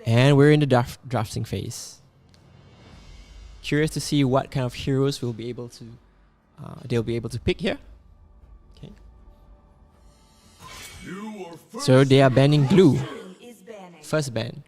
And we're in the drafting phase. Curious to see what kind of heroes we'll be able to they'll be able to pick here. Okay. So they are banning glue. First ban.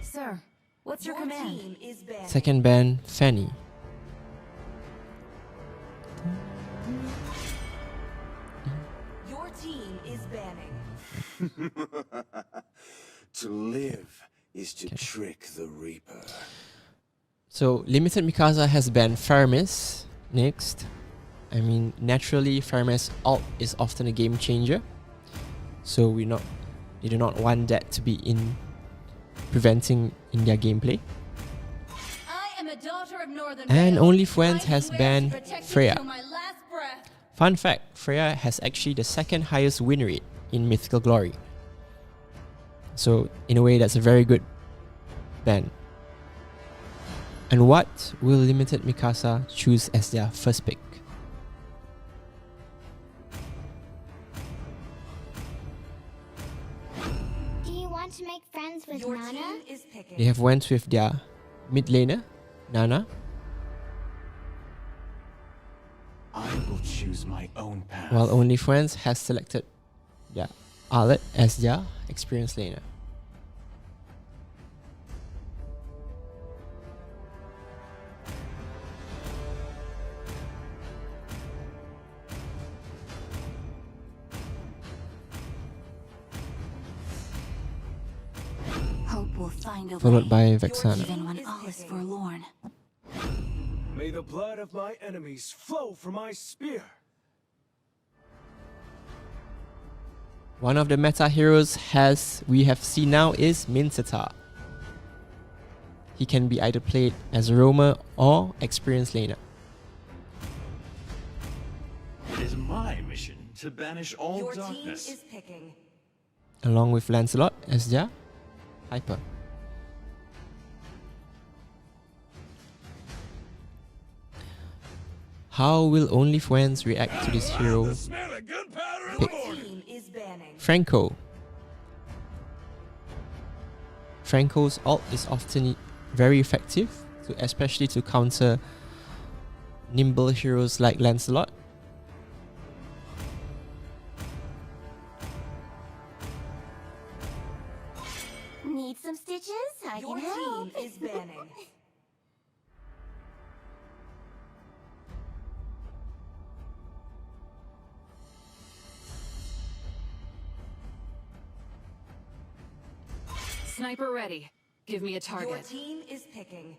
Sir, what's your command? Second ban, Fanny. Your team is banning. To live is to trick the Reaper. So Limited Mikasa has banned Faramis next. I mean, naturally Faramis' ult is often a game changer. So we do not want that to be preventing in their gameplay. I am a daughter of Northern And Vale. only Fwens has banned Freya. Till my last breath. Fun fact, Freya has actually the second highest win rate in Mythical Glory. So in a way, that's a very good ban. And what will Limited Mikasa choose as their first pick? Do you want to make friends with Your Nana? team is picking. They have went with their mid laner, Nana. I will choose my own path. While only Fwens has selected their Arlet as their experienced laner. Hope will find a Followed way, by Vexana. even when all is forlorn. May the blood of my enemies flow from my spear. One of the meta heroes we have seen now is Minseta. He can be either played as a roamer or experienced laner. It is my mission to banish all Your team darkness. is picking. Along with Lancelot as their hyper. How will only Fwens react to this hero pick? Team is banning. Franco. Franco's ult is often very effective, especially to counter nimble heroes like Lancelot. Need some stitches? I Your can help. team is banning. Sniper ready. Give me a Your target. team is picking.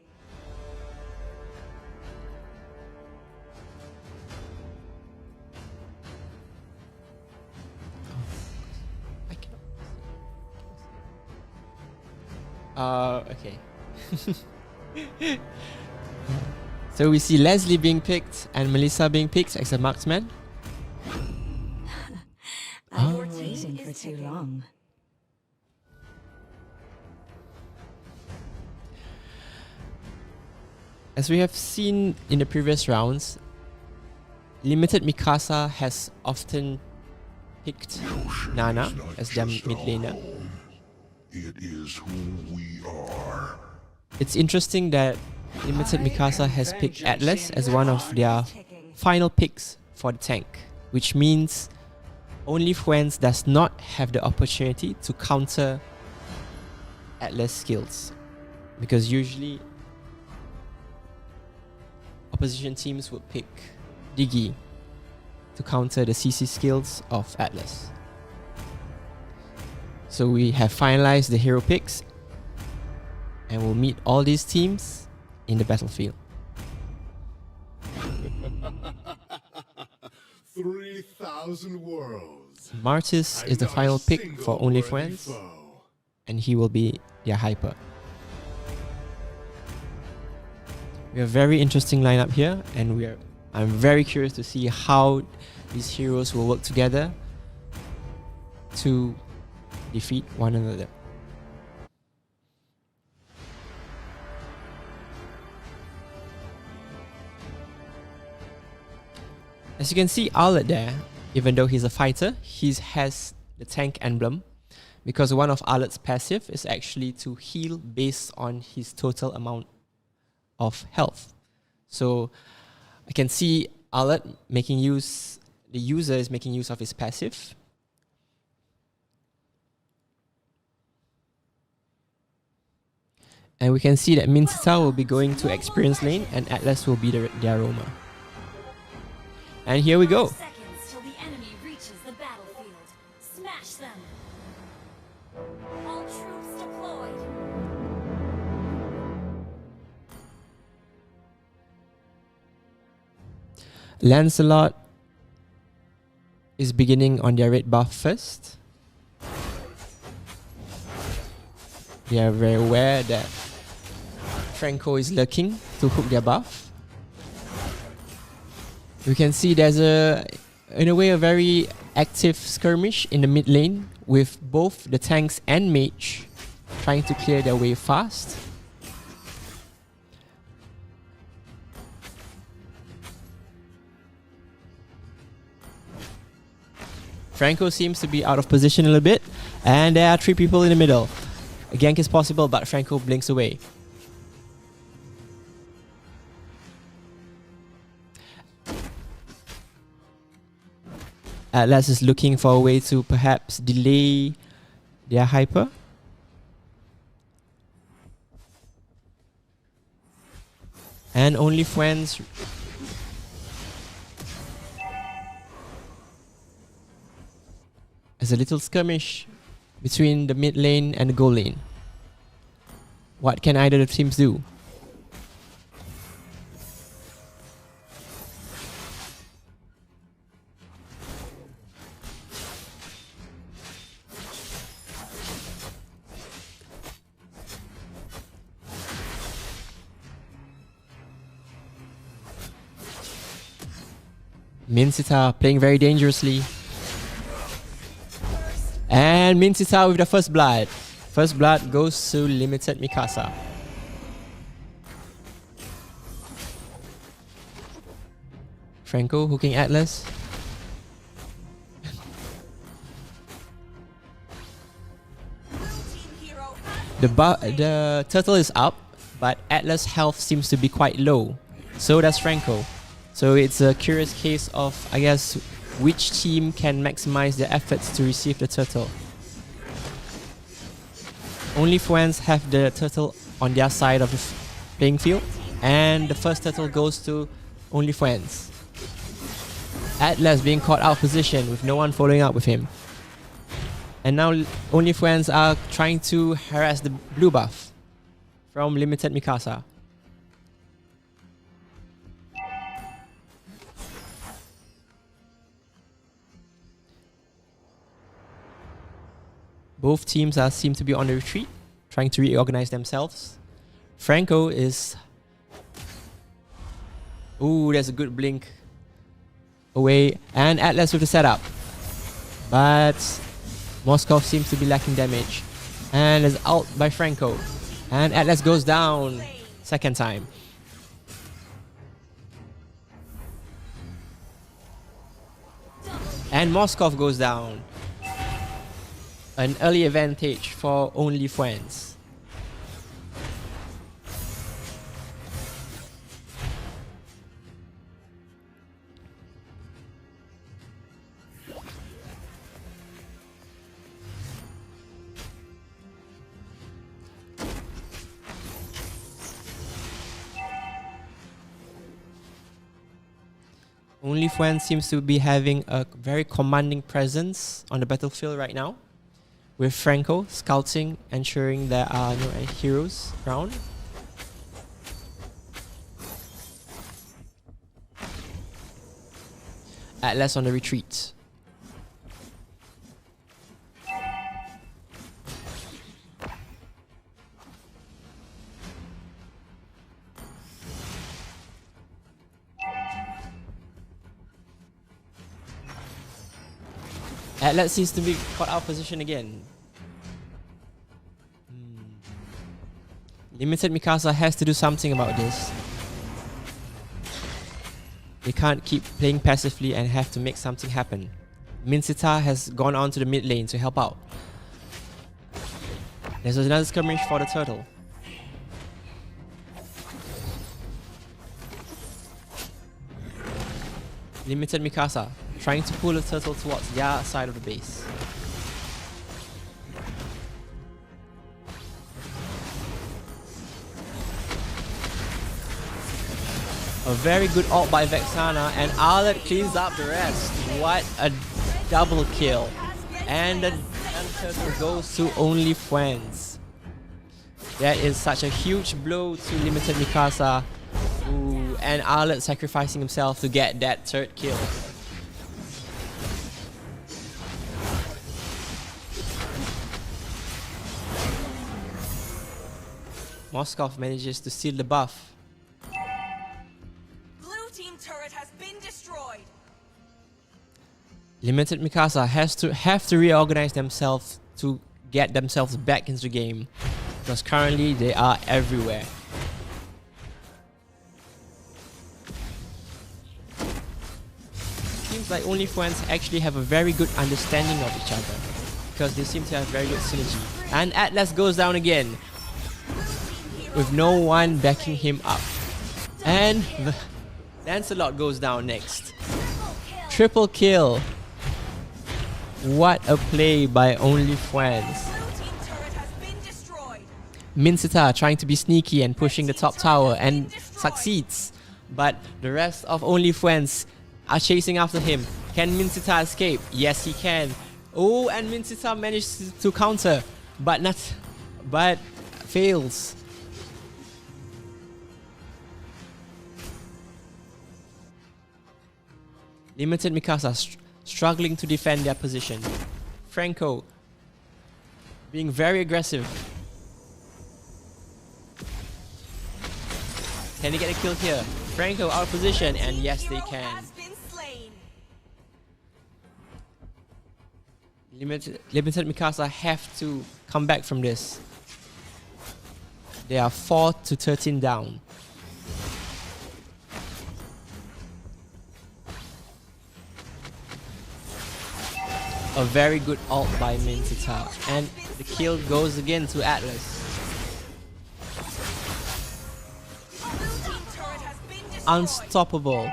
Okay. So we see Leslie being picked and Melissa being picked as a marksman. Your team Waiting for is too picking. long. As we have seen in the previous rounds, Limited Mikasa has often picked Nana as their mid laner. It is who we are. It's interesting that Limited Mikasa has picked Atlas as one of their final picks for the tank, which means only Fwens does not have the opportunity to counter Atlas skills, because usually opposition teams would pick Diggy to counter the CC skills of Atlas. So we have finalized the hero picks and we'll meet all these teams in the battlefield. 3,000 worlds. Martis is the final pick for only Fwens, and he will be their hyper. We have a very interesting lineup here, and I'm very curious to see how these heroes will work together to defeat one another. As you can see, Arlet there, even though he's a fighter, he has the tank emblem, because one of Arlet's passive is actually to heal based on his total amount of health. So I can see Arlet making use, the user is making use of his passive. And we can see that Minsita will be going to experience lane and Atlas will be their roamer. And here we go. Seconds till the enemy reaches the battlefield. Smash them. All troops deployed. Lancelot is beginning on their red buff first. They are very aware that Franco is lurking to hook their buff. We can see there's in a way, a very active skirmish in the mid lane with both the tanks and mage trying to clear their way fast. Franco seems to be out of position a little bit, and there are 3 people in the middle. A gank is possible, but Franco blinks away. Atlas is looking for a way to perhaps delay their hyper. And only Fwens as a little skirmish between the mid lane and the gold lane. What can either of the teams do? Minsita playing very dangerously. And Minsita with the first blood. First blood goes to limited Mikasa. Franco hooking Atlas. The turtle is up, but Atlas' health seems to be quite low. So does Franco. So it's a curious case of, I guess, which team can maximize their efforts to receive the turtle. Only Fwens have the turtle on their side of the playing field, and the first turtle goes to only Fwens. Atlas being caught out of position with no one following up with him. And now only Fwens are trying to harass the blue buff from limited Mikasa. Both teams seem to be on the retreat, trying to reorganize themselves. Franco is... Ooh, there's a good blink away. And Atlas with the setup. But Moskov seems to be lacking damage. And is out by Franco. And Atlas goes down second time. And Moskov goes down. An early advantage for only Fwens. Only Fwens seems to be having a very commanding presence on the battlefield right now, with Franco scouting, ensuring there are no heroes around. Atlas on the retreat. Atlas seems to be caught out of position again. Limited Mikasa has to do something about this. They can't keep playing passively and have to make something happen. Minsita has gone on to the mid lane to help out. There's another skirmish for the turtle. Limited Mikasa trying to pull the turtle towards their side of the base. A very good ult by Vexana, and Arlet cleans up the rest. What a double kill. And the turtle goes to only Fwens. That is such a huge blow to Limited Mikasa. Ooh, and Arlet sacrificing himself to get that third kill. Moskov manages to steal the buff. Blue team turret has been destroyed. Limited Mikasa have to reorganize themselves to get themselves back into the game, because currently they are everywhere. Seems like only Fwens actually have a very good understanding of each other, because they seem to have very good synergy. And Atlas goes down again, with no one backing him up. And Lancelot goes down next. Triple kill. What a play by only Fwens. Minsita trying to be sneaky and pushing the top tower and succeeds. But the rest of only Fwens are chasing after him. Can Minsita escape? Yes, he can. Oh, and Minsita manages to counter, but fails. Limited Mikasa struggling to defend their position. Franco being very aggressive. Can they get a kill here? Franco out of position, and yes they can. Limited Mikasa have to come back from this. They are 4-13 down. A very good ult by Minsita, and the kill goes again to Atlas. Unstoppable.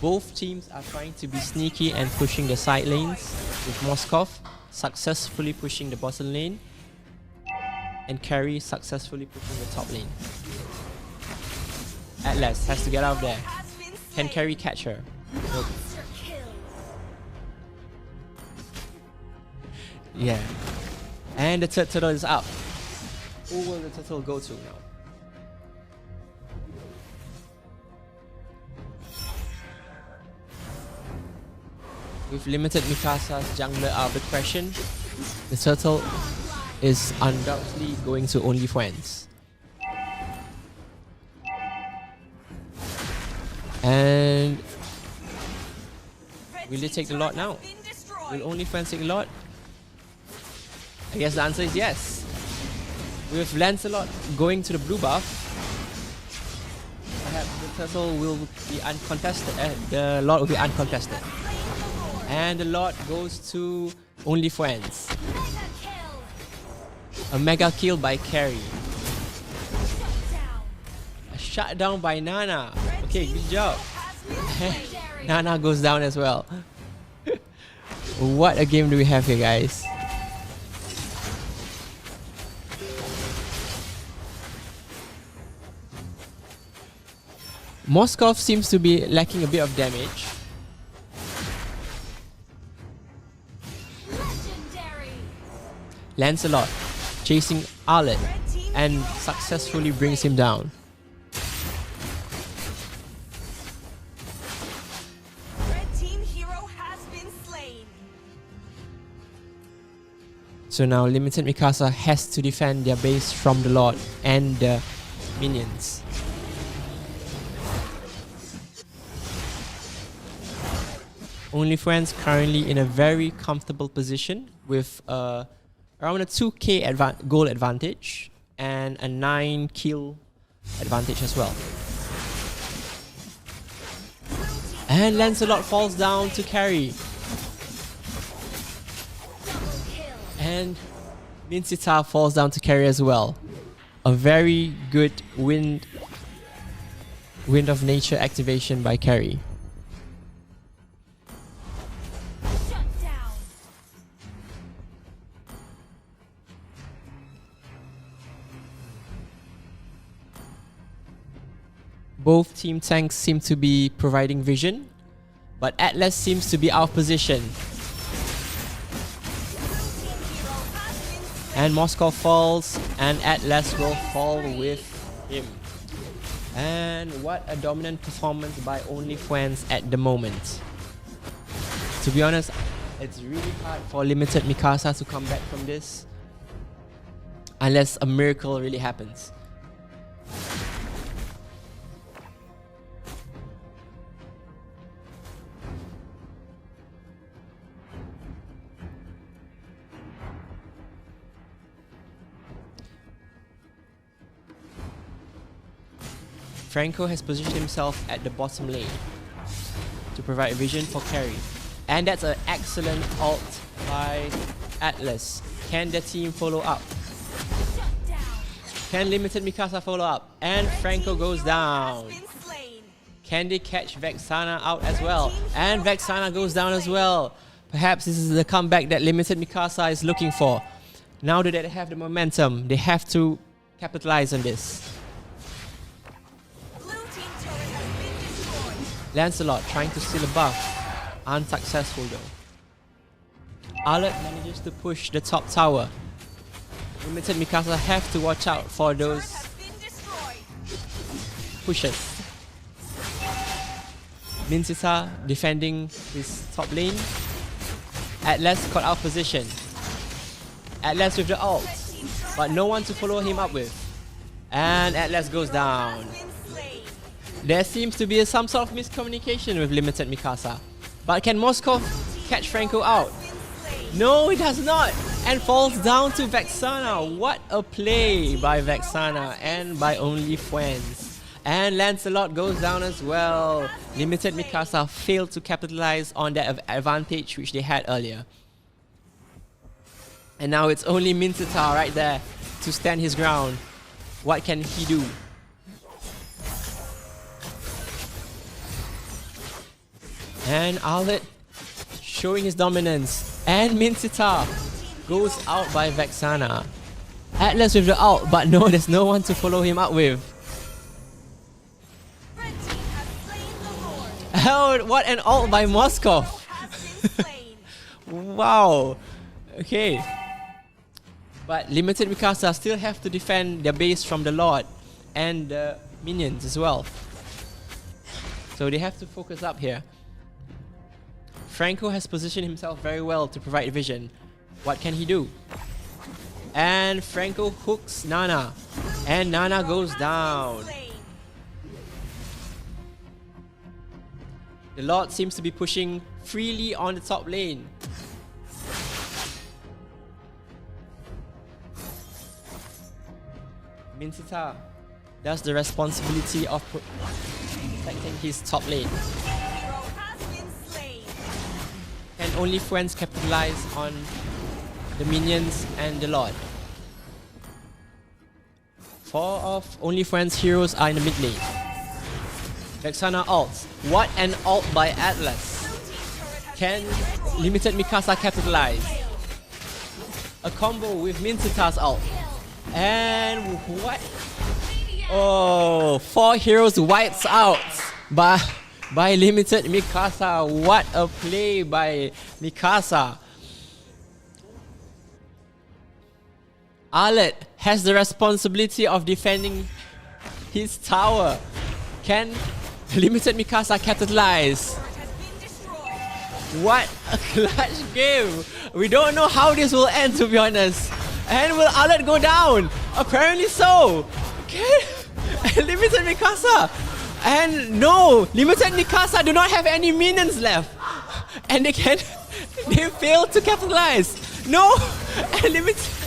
Both teams are trying to be sneaky and pushing the side lanes, with Moskov successfully pushing the bottom lane and Carry successfully pushing the top lane. Atlas has to get out of there. Can Carry catch her? Nope. Yeah. And the third turtle is up. Who will the turtle go to now? With limited Mikasa's jungler out of the question, the turtle is undoubtedly going to only Fwens. And will they take the lot now? Will only Fwens take the lot? I guess the answer is yes. With Lancelot going to the blue buff, perhaps the turtle will be uncontested. The lot will be uncontested. And the lot goes to only Fwens. A mega kill by Carry. A shutdown by Nana. Okay, good job. Nana goes down as well. What a game do we have here, guys. Moskov seems to be lacking a bit of damage. Lancelot chasing Arlet and successfully brings him down. So now Limited Mikasa has to defend their base from the Lord and the minions. Only Fwens currently in a very comfortable position with around a 2k goal advantage and a 9 kill advantage as well. And Lancelot falls down to carry. And Mincita falls down to carry as well. A very good wind of nature activation by carry. Shut down. Both team tanks seem to be providing vision, but Atlas seems to be out of position. And Moskov falls, and Atlas will fall with him. And what a dominant performance by only Fwens at the moment. To be honest, it's really hard for limited Mikasa to come back from this, unless a miracle really happens. Franco has positioned himself at the bottom lane to provide vision for carry. And that's an excellent ult by Atlas. Can the team follow up? Can limited Mikasa follow up? And Franco goes down. Can they catch Vexana out as well? And Vexana goes down as well. Perhaps this is the comeback that limited Mikasa is looking for. Now that they have the momentum, they have to capitalize on this. Lancelot trying to steal a buff. Unsuccessful though. Arlott manages to push the top tower. Limited Mikasa have to watch out for those pushes. Mincita defending his top lane. Atlas caught out position. Atlas with the ult, but no one to follow him up with. And Atlas goes down. There seems to be some sort of miscommunication with limited Mikasa. But can Moskov catch Franco out? No, he does not! And falls down to Vexana. What a play by Vexana and by only Fwens. And Lancelot goes down as well. Limited Mikasa failed to capitalize on that advantage which they had earlier. And now it's only Mincita right there to stand his ground. What can he do? And Arlott showing his dominance. And Mincita goes out by Vexana. Atlas with the ult, but no, there's no one to follow him up with. Oh, what an ult by Moskov. Wow. Okay. But limited Mikasa still have to defend their base from the Lord and the minions as well. So they have to focus up here. Franco has positioned himself very well to provide vision. What can he do? And Franco hooks Nana. And Nana goes down. The Lord seems to be pushing freely on the top lane. Mincita does the responsibility of protecting his top lane. And only Fwens capitalize on the minions and the Lord. 4 of only Fwens heroes are in the mid lane. Vexana ults. What an ult by Atlas. Can limited Mikasa capitalize? A combo with Mincita's ult. And what? Oh, 4 heroes wipes out by limited Mikasa. What a play by Mikasa. Arlott has the responsibility of defending his tower. Can limited Mikasa capitalize? What a clutch game. We don't know how this will end, to be honest. And will Arlott go down? Apparently so. Okay. Limited Mikasa. And no, limited Mikasa do not have any minions left. And they fail to capitalize. No.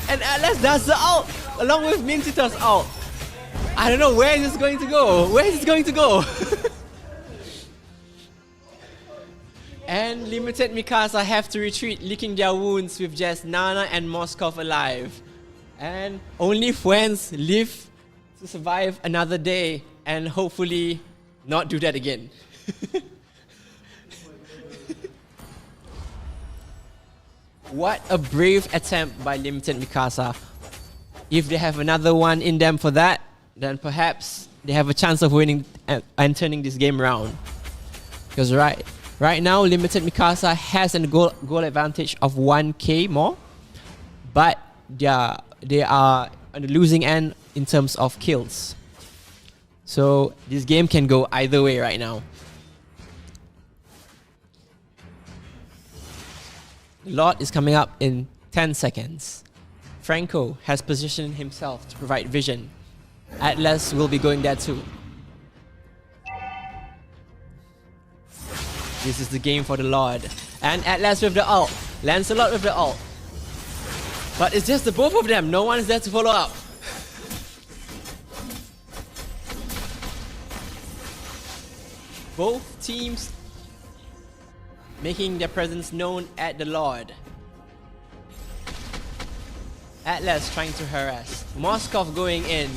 And Atlas does the ult along with Mincita's ult. I don't know where is this going to go. Where is this going to go? And limited Mikasa have to retreat, licking their wounds with just Nana and Moskov alive. And only Fwens live to survive another day and hopefully not do that again. What a brave attempt by limited Mikasa. If they have another one in them for that, then perhaps they have a chance of winning and turning this game around. Because right now, limited Mikasa has a goal advantage of 1k more, but they are on the losing end in terms of kills. So this game can go either way right now. The Lord is coming up in 10 seconds. Franco has positioned himself to provide vision. Atlas will be going there too. This is the game for the Lord. And Atlas with the ult. Lancelot with the ult. But it's just the both of them. No one is there to follow up. Both teams making their presence known at the Lord. Atlas trying to harass. Moskov going in.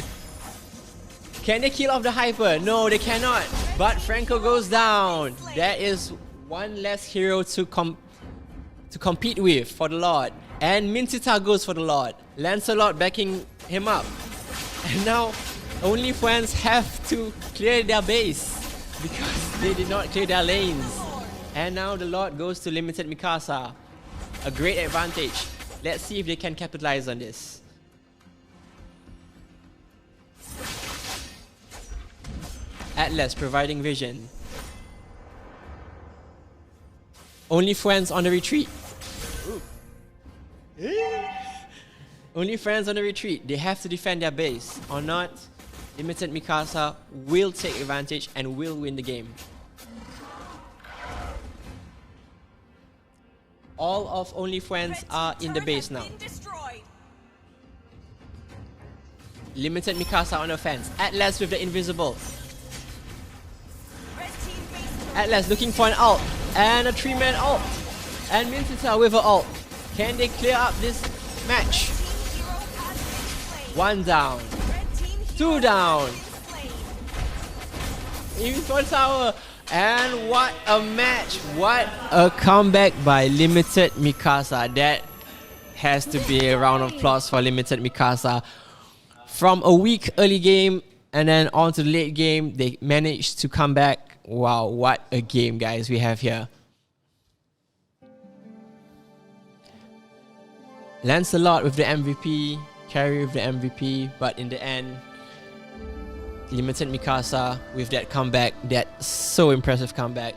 Can they kill off the Hyper? No, they cannot. But Franco goes down. There is one less hero to compete with for the Lord. And Minsita goes for the Lord. Lancelot backing him up. And now only Fwens have to clear their base because they did not clear their lanes. And now the Lord goes to limited Mikasa. A great advantage. Let's see if they can capitalize on this. Atlas providing vision. Only Fwens on the retreat. Only Fwens on the retreat. They have to defend their base. Or not, limited Mikasa will take advantage and will win the game. All of only Fwens are in the base now. Limited Mikasa on offense. Atlas with the invisible. Atlas looking for an ult. And a 3-man ult. And Minsita with an ult. Can they clear up this match? 1 down. 2 down. Even for tower. And what a match. What a comeback by limited Mikasa. That has to be a round of applause for limited Mikasa. From a weak early game and then on to the late game, they managed to come back. Wow, what a game, guys, we have here. Lancelot with the MVP, Carry with the MVP, but in the end, limited Mikasa with that comeback, that so impressive comeback.